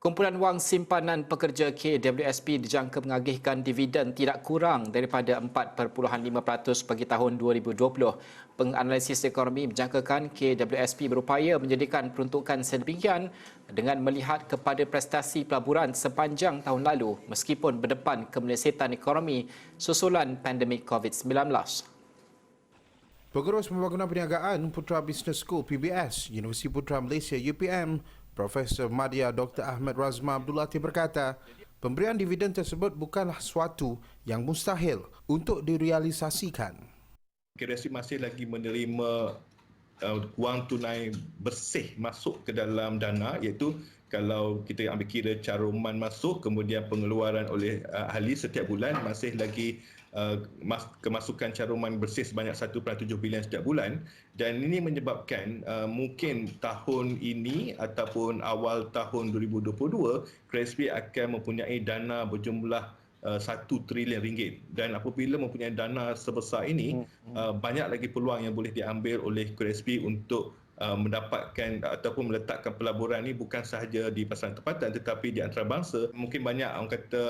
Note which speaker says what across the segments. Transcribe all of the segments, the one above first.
Speaker 1: Kumpulan Wang Simpanan Pekerja KWSP dijangka mengagihkan dividen tidak kurang daripada 4.5% bagi tahun 2020. Penganalisis ekonomi menjangkakan KWSP berupaya menjadikan peruntukan sedemikian dengan melihat kepada prestasi pelaburan sepanjang tahun lalu meskipun berdepan kemelesetan ekonomi susulan pandemik COVID-19.
Speaker 2: Pengurus Pembangunan Perniagaan Putra Business School PBS, Universiti Putra Malaysia UPM, Profesor Madya Dr. Ahmad Razma Abdul Latif berkata, pemberian dividen tersebut bukanlah suatu yang mustahil untuk direalisasikan.
Speaker 3: KWSP masih lagi menerima wang tunai bersih masuk ke dalam dana, iaitu kalau kita ambil kira caruman masuk kemudian pengeluaran oleh ahli setiap bulan, masih lagi kemasukan caruman bersih sebanyak 1.7 bilion setiap bulan, dan ini menyebabkan mungkin tahun ini ataupun awal tahun 2022 KWSP akan mempunyai dana berjumlah 1 trilion ringgit, dan apabila mempunyai dana sebesar ini banyak lagi peluang yang boleh diambil oleh KWSP untuk mendapatkan ataupun meletakkan pelaburan ini bukan sahaja di pasaran tempatan tetapi di antarabangsa. Mungkin banyak orang kata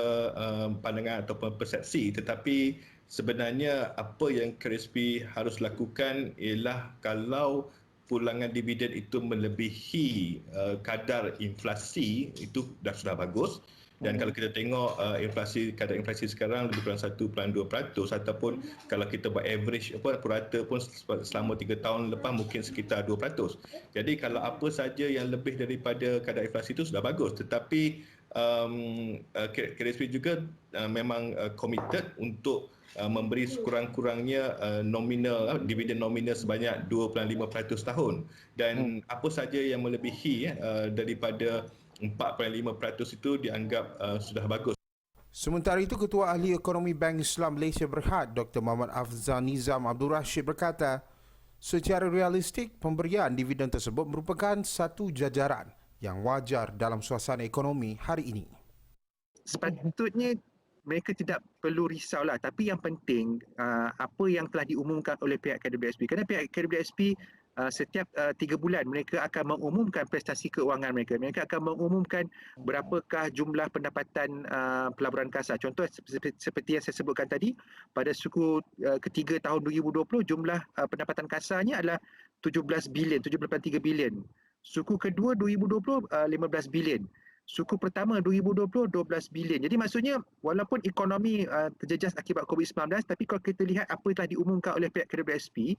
Speaker 3: pandangan ataupun persepsi, tetapi sebenarnya apa yang KWSP harus lakukan ialah kalau pulangan dividen itu melebihi kadar inflasi, itu sudah bagus. Dan kalau kita tengok kadar inflasi sekarang lebih kurang 1.2%, ataupun kalau kita buat average purata pun selama 3 tahun lepas mungkin sekitar 2%. Jadi kalau apa saja yang lebih daripada kadar inflasi itu sudah bagus, tetapi KWSP juga memang committed untuk memberi sekurang-kurangnya dividen nominal sebanyak 2.5% tahun, dan apa saja yang melebihi daripada 4.5% itu dianggap sudah bagus.
Speaker 2: Sementara itu, Ketua Ahli Ekonomi Bank Islam Malaysia Berhad, Dr. Muhammad Afzal Nizam Abdul Rashid berkata, secara realistik pemberian dividen tersebut merupakan satu jajaran yang wajar dalam suasana ekonomi hari ini.
Speaker 4: Sepatutnya mereka tidak perlu risaulah, tapi yang penting apa yang telah diumumkan oleh pihak KWSP, kerana pihak KWSP setiap 3 bulan mereka akan mengumumkan prestasi keuangan mereka. Mereka akan mengumumkan berapakah jumlah pendapatan pelaburan kasar. Contoh seperti yang saya sebutkan tadi, pada suku ketiga tahun 2020 jumlah pendapatan kasarnya adalah 17 bilion, 7.3 bilion. Suku kedua 2020 15 bilion. Suku pertama 2020 12 bilion. Jadi maksudnya walaupun ekonomi terjejas akibat COVID-19, tapi kalau kita lihat apa yang telah diumumkan oleh pihak KWSP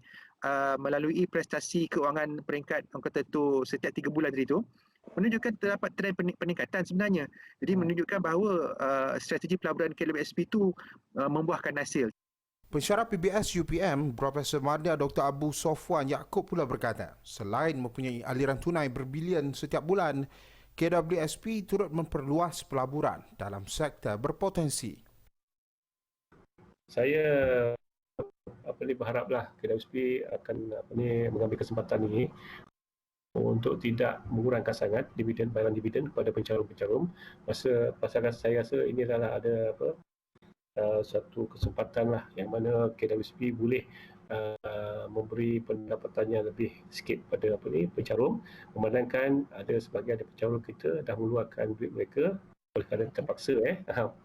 Speaker 4: melalui prestasi keuangan peringkat orang kata tu setiap 3 bulan tadi tu, menunjukkan terdapat trend peningkatan sebenarnya. Jadi menunjukkan bahawa strategi pelaburan KWSP itu membuahkan hasil.
Speaker 2: Pensyarah PBS UPM, Profesor Madya Dr. Abu Sofwan Yaakob pula berkata, selain mempunyai aliran tunai berbilion setiap bulan, KWSP turut memperluas pelaburan dalam sektor berpotensi.
Speaker 5: Saya berharaplah KWSP akan mengambil kesempatan ini untuk tidak mengurangkan sangat bayaran dividen kepada pencarum-pencarum. Pasal saya rasa ini adalah ada satu kesempatan lah yang mana KWSP boleh memberi pendapatannya lebih sikit pada pencarum, memandangkan ada sebahagian dari pencarum kita dah mengeluarkan duit mereka oleh kerana terpaksa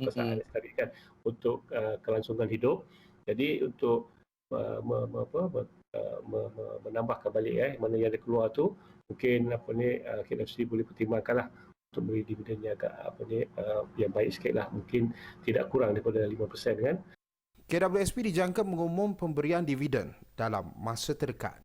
Speaker 5: pasal tadi kan untuk kelangsungan hidup. Jadi untuk menambahkan balik mana yang ada keluar tu, mungkin KWSP boleh pertimbangkanlah untuk beri dividen yang agak yang baik sikitlah, mungkin tidak kurang daripada 5% kan.
Speaker 2: KWSP dijangka mengumum pemberian dividen dalam masa terdekat.